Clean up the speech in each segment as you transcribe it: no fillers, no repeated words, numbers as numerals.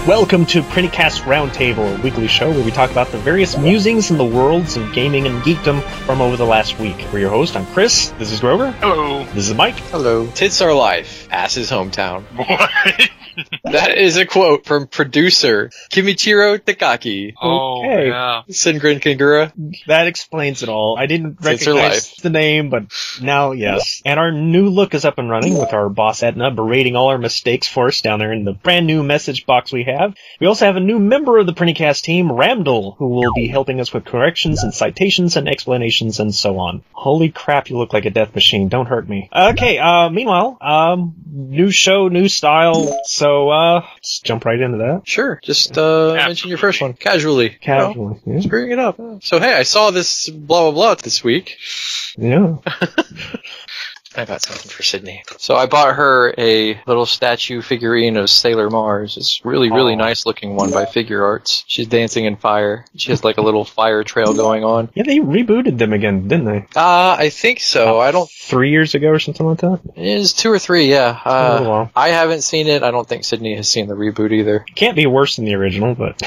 Welcome to Printycast Roundtable, a weekly show where we talk about the various musings in the worlds of gaming and geekdom from over the last week. We're your host, I'm Chris. This is Grover. Hello. This is Mike. Hello. Tits are life. Ass is hometown. What? That is a quote from producer Kimichiro Takaki. Oh, Okay. yeah. Sengrin Kagura. That explains it all. I didn't Tits are recognize life. the name, but now, yes. And our new look is up and running with our boss Edna berating all our mistakes for us down there in the brand new message box we have. We also have a new member of the Printycast team, Ramdal, who will be helping us with corrections and citations and explanations and so on. Holy crap, you look like a death machine. Don't hurt me. Okay, meanwhile, new show, new style, so, let's jump right into that. Sure. Just mention your first one. Casually. Casually. You know, just bring it up. So, hey, I saw this blah, blah, blah this week. Yeah. I got something for Sydney. So I bought her a little statue figurine of Sailor Mars. It's really nice looking one by Figure Arts. She's dancing in fire. She has like a little fire trail going on. Yeah, they rebooted them again, didn't they? I think so. I don't... 3 years ago or something like that? It was 2 or 3, yeah. a little while. I haven't seen it. I don't think Sydney has seen the reboot either. Can't be worse than the original, but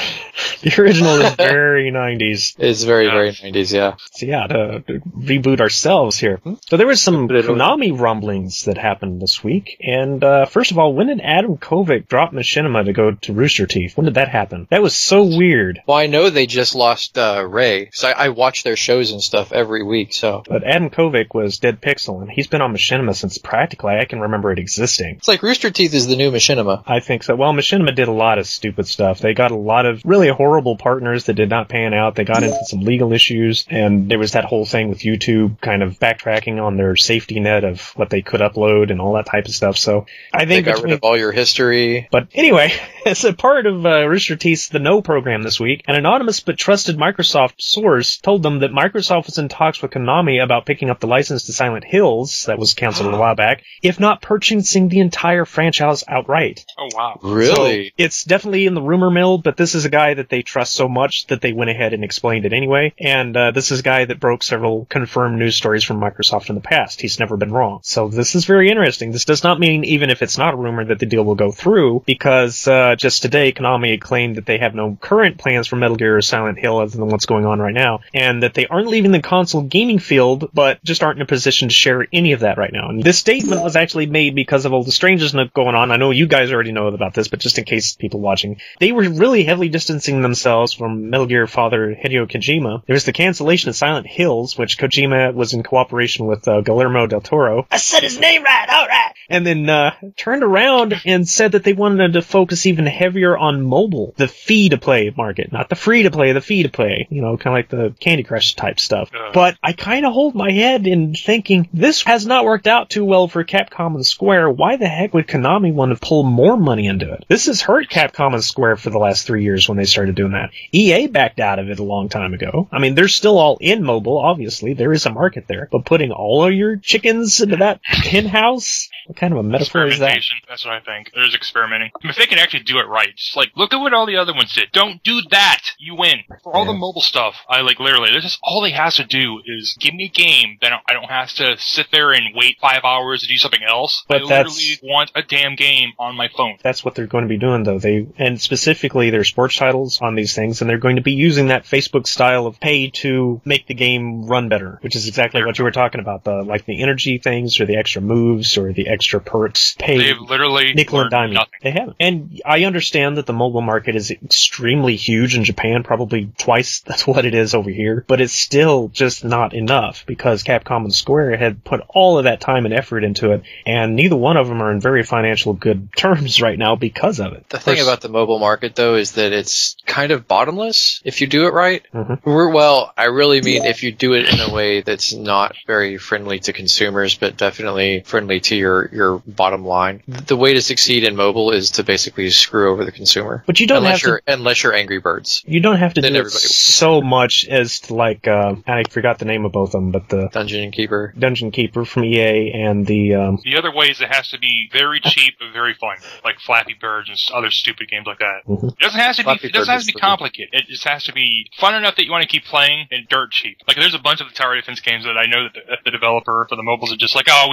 the original is very 90s. It's very 90s, yeah. So yeah, to reboot ourselves here. So there was some Put it over. Konami rumblings that happened this week. And first of all, when did Adam Kovic drop Machinima to go to Rooster Teeth? When did that happen? That was so weird. Well, I know they just lost Ray, so I watch their shows and stuff every week, so... But Adam Kovic was Dead Pixel, and he's been on Machinima since practically I can remember it existing. It's like Rooster Teeth is the new Machinima. I think so. Well, Machinima did a lot of stupid stuff. They got a lot of really horrible partners that did not pan out. They got into some legal issues, and there was that whole thing with YouTube kind of backtracking on their safety net of what they could upload and all that type of stuff. So I think They got rid of all your history. But anyway, as a part of Rooster Teeth's The No program this week, an anonymous but trusted Microsoft source told them that Microsoft was in talks with Konami about picking up the license to Silent Hills, that was canceled a while back, if not purchasing the entire franchise outright. Oh, wow. Really? So it's definitely in the rumor mill, but this is a guy that they trust so much that they went ahead and explained it anyway. And this is a guy that broke several confirmed news stories from Microsoft in the past. He's never been wrong. So this is very interesting. This does not mean, even if it's not a rumor, that the deal will go through, because just today, Konami claimed that they have no current plans for Metal Gear or Silent Hill other than what's going on right now, and that they aren't leaving the console gaming field, but just aren't in a position to share any of that right now. And this statement was actually made because of all the strangeness going on. I know you guys already know about this, but just in case people watching, they were really heavily distancing themselves from Metal Gear father Hideo Kojima. There was the cancellation of Silent Hills, which Kojima was in cooperation with Guillermo del Toro. I said his name right, alright! And then turned around and said that they wanted to focus even heavier on mobile, the fee-to-play market, not the free-to-play, the fee-to-play, you know, kind of like the Candy Crush type stuff. But I kind of hold my head in thinking, this has not worked out too well for Capcom and Square. Why the heck would Konami want to pull more money into it? This has hurt Capcom and Square for the last 3 years when they started doing that. EA backed out of it a long time ago. I mean, they're still all in mobile, obviously. There is a market there. But putting all of your chickens into that hen house? What kind of a metaphor is that? Experimentation. That's what I think. There's experimenting. I mean, if they can actually do it right, just like, look at what all the other ones did. Don't do that! You win. For all the mobile stuff, I like, literally, this is all they has to do is give me a game that I don't have to sit there and wait 5 hours to do something else. But I literally want a damn game on my phone. That's what they're going to be doing, though. And specifically their sports titles on these things, and they're going to be using that Facebook style of pay to make the game run better, which is exactly what you were talking about, like the energy things or the extra moves or the extra perks. Pay They've literally nickel and learned diming. nothing. They haven't. And I understand that the mobile market is extremely huge in Japan, probably twice that's what it is over here, but it's still just not enough because Capcom and Square had put all of that time and effort into it, and neither one of them are in very financial good terms right now because of it. The thing about the mobile market, though, is that it's kind of bottomless if you do it right. Mm-hmm. Well, I really mean if you do it in a way that's not very friendly to consumers, but definitely friendly to your bottom line. The way to succeed in mobile is to basically screw over the consumer. But you don't unless you're Angry Birds. You don't have to Then do it everybody wins. so much as to like, I forgot the name of both of them, but the Dungeon Keeper. Dungeon Keeper from EA and the, The other way is it has to be very cheap but very fun, like Flappy Bird and other stupid games like that. Mhm. It doesn't have to Flappy be. It doesn't Bird have is to be stupid. complicated. It just has to be fun enough that you want to keep playing and dirt cheap. Like there's a bunch of the tower defense games that I know that the developer for the mobiles are just like, oh,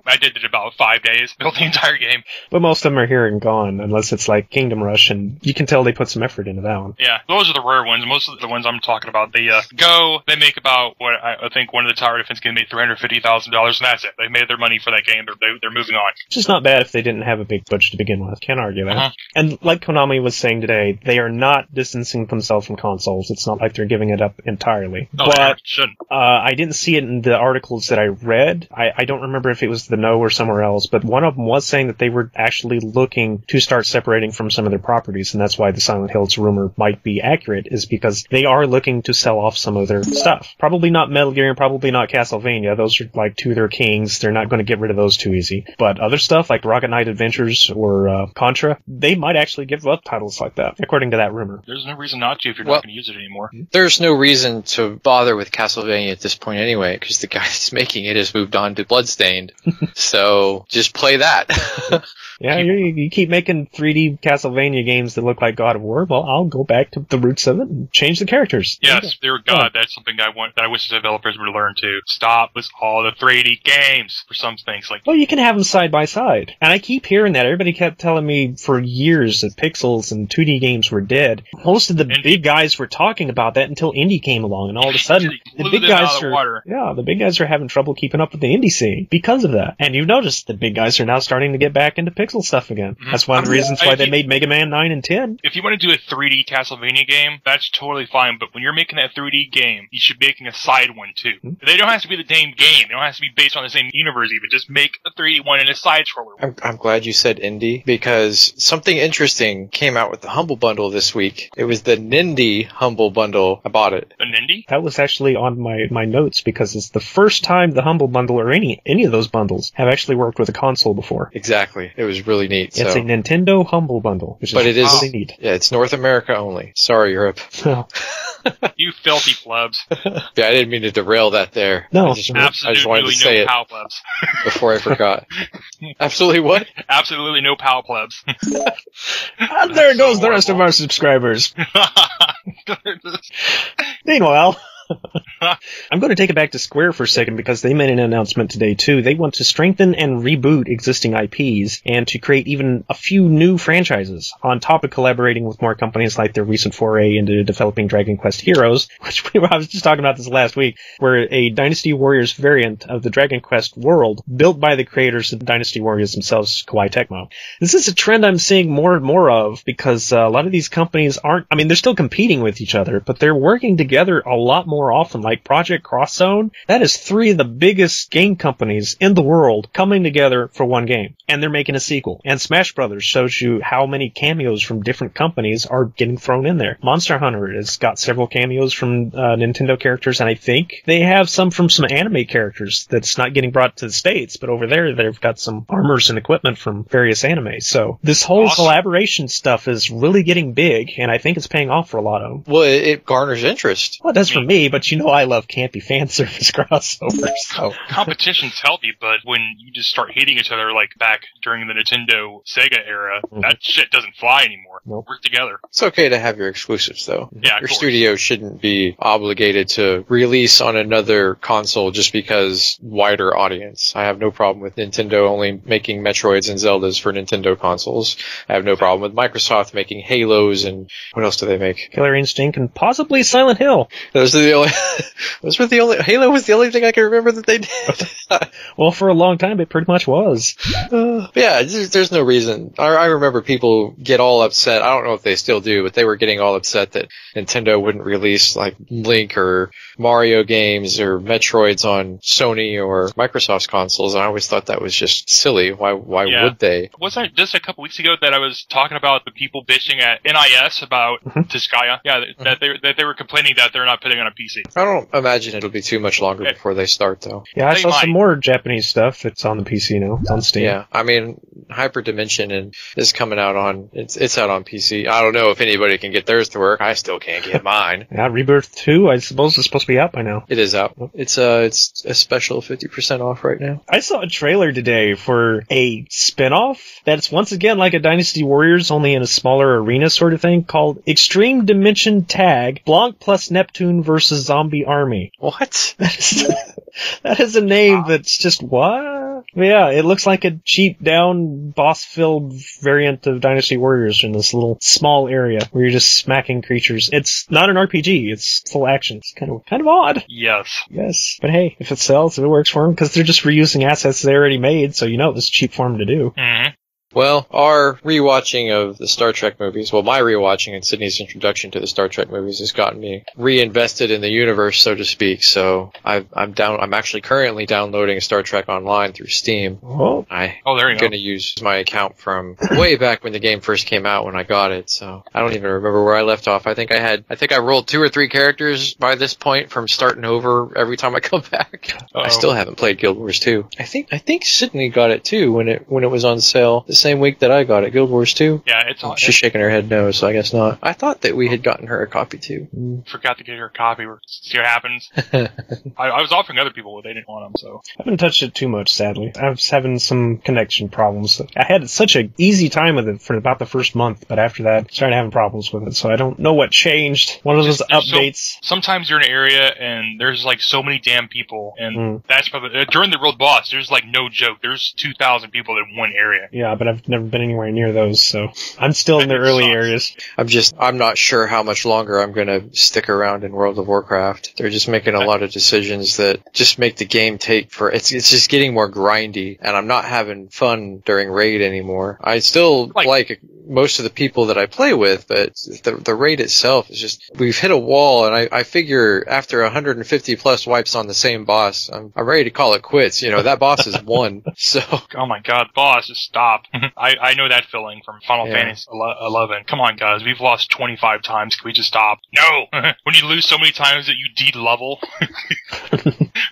I did it in about 5 days. Built the entire game. But most of them are here and gone, unless it's like Kingdom Rush, and you can tell they put some effort into that one. Yeah, those are the rare ones. Most of the ones I'm talking about, they go, they make about, what I think one of the tower defense games made $350,000, and that's it. They made their money for that game. They're moving on. Which is not bad if they didn't have a big budget to begin with. Can't argue that. Uh-huh. And like Konami was saying today, they are not distancing themselves from consoles. It's not like they're giving it up entirely. No, but they shouldn't. I didn't see it in the articles that I read. I don't remember if it was the No or somewhere else, but one of them was saying that they were actually looking to start separating from some of their properties, and that's why the Silent Hills rumor might be accurate, is because they are looking to sell off some of their stuff. Probably not Metal Gear and probably not Castlevania. Those are like two of their kings. They're not going to get rid of those too easy. But other stuff like Rocket Knight Adventures or Contra, they might actually give up titles like that, according to that rumor. There's no reason not to if you're not going to use it anymore. There's no reason to bother with Castlevania at this point anyway, because the guy that's making it has moved on to Bloodstained. So just play that. Yeah, you keep making 3D Castlevania games that look like God of War. Well, I'll go back to the roots of it and change the characters. Yes, dear God, that's something I wish the developers would learn to. Stop with all the 3D games for some things. Well, you can have them side by side. And I keep hearing that. Everybody kept telling me for years that Pixels and 2D games were dead. Most of the big guys were talking about that until indie came along, and all of a sudden the big guys are having trouble keeping up with the indie scene because of that. And you've noticed the big guys are now starting to get back into Pixel stuff again. Mm-hmm. That's one of the reasons why they made Mega Man 9 and 10. If you want to do a 3D Castlevania game, that's totally fine, but when you're making that 3D game, you should be making a side one too. Mm-hmm. They don't have to be the same game. They don't have to be based on the same universe even. Just make a 3D one and a side scroller. I'm glad you said indie, because something interesting came out with the Humble Bundle this week. It was the Nindy Humble Bundle. I bought it. The Nindy? That was actually on my notes, because it's the first time the Humble Bundle or any of those bundles have actually worked with a console before. Exactly. It was really neat. It's a Nintendo Humble Bundle, which is really neat. Yeah, it's North America only. Sorry, Europe. You filthy plebs. Yeah, I didn't mean to derail that there. No. I just wanted to say it plebs. before I forgot. Absolutely what? Absolutely no PAL plebs. And there goes the rest of our subscribers. Meanwhile, I'm going to take it back to Square for a second, because they made an announcement today too. They want to strengthen and reboot existing IPs and to create even a few new franchises on top of collaborating with more companies, like their recent foray into developing Dragon Quest Heroes, which I was just talking about this last week, where a Dynasty Warriors variant of the Dragon Quest world built by the creators of Dynasty Warriors themselves, Koei Tecmo. This is a trend I'm seeing more and more of, because a lot of these companies they're still competing with each other, but they're working together a lot more often, like Project Cross Zone. That is 3 of the biggest game companies in the world coming together for one game, and they're making a sequel. And Smash Brothers shows you how many cameos from different companies are getting thrown in there. Monster Hunter has got several cameos from Nintendo characters, and I think they have some from some anime characters that's not getting brought to the States, but over there they've got some armors and equipment from various anime. So this whole collaboration stuff is really getting big, and I think it's paying off for a lot of them. Well, it garners interest. Well, it does for me, but you know I love campy fan service crossovers. So. Competition's healthy, but when you just start hating each other like back during the Nintendo Sega era, that shit doesn't fly anymore. Nope. Work together. It's okay to have your exclusives, though. Yeah, your studio shouldn't be obligated to release on another console just because wider audience. I have no problem with Nintendo only making Metroids and Zeldas for Nintendo consoles. I have no problem with Microsoft making Halos, and what else do they make? Killer Instinct and possibly Silent Hill. Those are the only. Halo was the only thing I can remember that they did. Well, for a long time, it pretty much was. Yeah, there's no reason. I remember people get all upset. I don't know if they still do, but they were getting all upset that Nintendo wouldn't release like Link or Mario games or Metroids on Sony or Microsoft's consoles. And I always thought that was just silly. Why would they? Wasn't it just a couple weeks ago that I was talking about the people bitching at NIS about Tiscaya? Yeah, that they were complaining that they're not putting on a PC. I don't imagine it'll be too much longer before they start, though. Yeah, I saw some more Japanese stuff that's on the PC now. It's on Steam. Yeah, I mean, Hyperdimension is coming out on it's out on PC. I don't know if anybody can get theirs to work. I still can't get mine. Yeah, Rebirth 2, I suppose it's supposed to be out by now. It is out. It's a special 50% off right now. I saw a trailer today for a spin-off that's once again like a Dynasty Warriors, only in a smaller arena sort of thing, called Extreme Dimension Tag: Blanc plus Neptune vs. versus Zombie Army. What? That is a name that's just, what? Yeah, it looks like a cheap down boss-filled variant of Dynasty Warriors in this little small area where you're just smacking creatures. It's not an RPG, it's full action. It's kind of odd. Yes. Yes. But hey, if it sells, if it works for them, because they're just reusing assets they already made, so you know it's cheap for them to do. Mm-hmm. Well, our rewatching of the Star Trek movies, my rewatching and Sydney's introduction to the Star Trek movies has gotten me reinvested in the universe, so to speak. So I'm actually currently downloading Star Trek Online through Steam. Oh, there you go. I'm going to use my account from way back when the game first came out when I got it. So I don't even remember where I left off. I think I rolled 2 or 3 characters by this point from starting over every time I come back. I still haven't played Guild Wars 2. I think Sydney got it too when it was on sale. The same week that I got it, Guild Wars 2. Yeah, it's on. She's shaking her head no, so I guess not. I thought that we had gotten her a copy too. Forgot to get her a copy. We'll see what happens. I was offering other people, but they didn't want them, so. I haven't touched it too much, sadly. I was having some connection problems. I had such an easy time with it for about the first month, but after that, I started having problems with it, so I don't know what changed. One of those updates. Sometimes you're in an area and there's like so many damn people, and that's probably, during the World Boss, there's like no joke. There's 2,000 people in one area. Yeah, but I've never been anywhere near those, so I'm still in the early areas. I'm not sure how much longer I'm gonna stick around in World of Warcraft. They're just making a lot of decisions that just make the game it's just getting more grindy, and I'm not having fun during raid anymore. I still like most of the people that I play with, but the raid itself is just, we've hit a wall, and I figure after 150 plus wipes on the same boss, I'm ready to call it quits. That boss is won. So. Oh my god, boss, just stop. I know that feeling from Final Fantasy 11. Come on, guys, we've lost 25 times. Can we just stop? No! When you lose so many times that you de-level,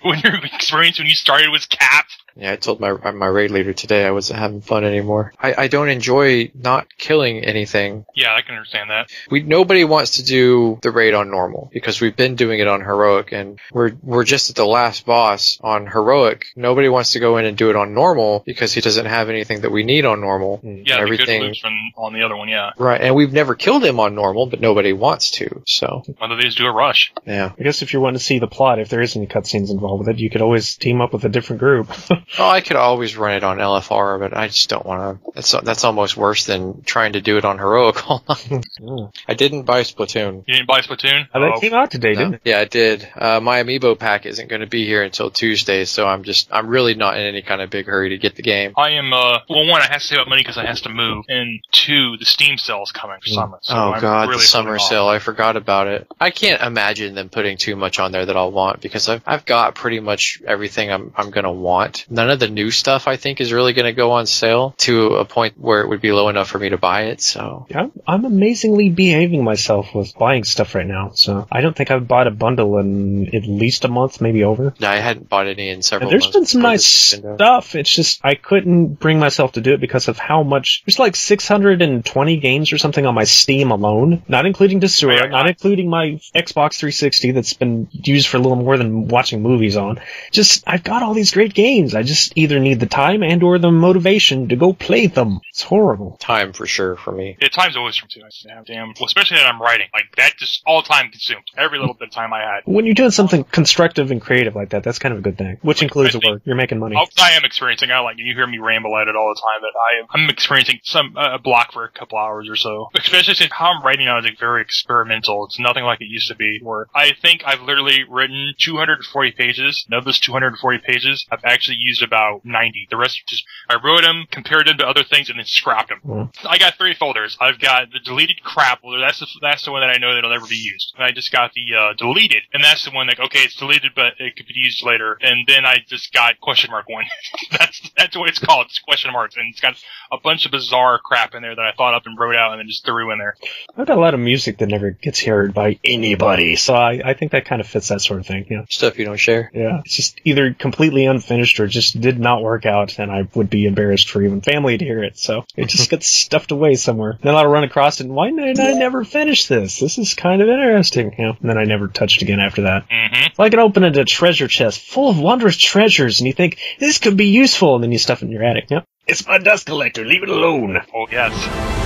when your experience when you started was capped. Yeah, I told my raid leader today I wasn't having fun anymore. I don't enjoy not killing anything. Yeah, I can understand that. Nobody wants to do the raid on normal because we've been doing it on heroic, and we're just at the last boss on heroic. Nobody wants to go in and do it on normal because he doesn't have anything that we need on normal. Yeah, everything. The good from on the other one, yeah. Right, and we've never killed him on normal, but nobody wants to. So whether they just do a rush. Yeah. I guess if you're wanting to see the plot, if there is any cutscenes involved with it, you could always team up with a different group. Oh, I could always run it on LFR, but I just don't want to. That's almost worse than trying to do it on heroic all night. I didn't buy Splatoon. You didn't buy Splatoon? That came out today, didn't it? Yeah, it did. My amiibo pack isn't going to be here until Tuesday, so I'm really not in any kind of big hurry to get the game. I am, one, I have to save up money because I have to move, and 2, the Steam sale is coming for summer. So the summer sale, I forgot about it. I can't imagine them putting too much on there that I'll want, because I've got pretty much everything I'm going to want. None of the new stuff I think is really going to go on sale to a point where it would be low enough for me to buy it. So yeah, I'm amazingly behaving myself with buying stuff right now. So I don't think I've bought a bundle in at least a month, maybe over. No, I hadn't bought any in several months. There's been some nice stuff. It's just I couldn't bring myself to do it because of how much. There's like 620 games or something on my Steam alone, not including Desura, not including my Xbox 360 that's been used for a little more than watching movies on. Just I've got all these great games. I just either need the time and or the motivation to go play them. It's horrible. Time for sure for me. Yeah, time's always from too. Damn. Well, especially that I'm writing. Like that just all time consumed. Every little bit of time I had. When you're doing something constructive and creative like that, that's kind of a good thing. Which includes work. You're making money. I am experiencing. You hear me ramble at it all the time. That I'm experiencing a block for a couple hours or so. Especially since how I'm writing now is like very experimental. It's nothing like it used to be. Where I think I've literally written 240 pages. And of those 240 pages, I've actually used about 90. The rest just I wrote them, compared them to other things, and then scrapped them. I got 3 folders. I've got the deleted crap. Well, that's the one that I know that'll never be used. And I just got the deleted, and that's the one that okay, it's deleted, but it could be used later. And then I just got question mark one. that's what it's called. It's question marks, and it's got a bunch of bizarre crap in there that I thought up and wrote out and then just threw in there. I've got a lot of music that never gets heard by anybody, so I think that kind of fits that sort of thing. Yeah, stuff you don't share. Yeah, it's just either completely unfinished or just did not work out, and I would be embarrassed for even family to hear it. So it just gets stuffed away somewhere. Then I'll run across it, and why did I never finish this? This is kind of interesting. Yeah, and then I never touched again after that. It's like opening a treasure chest full of wondrous treasures, and you think this could be useful, and then you stuff it in your attic. Yep. It's my dust collector. Leave it alone. Oh yes.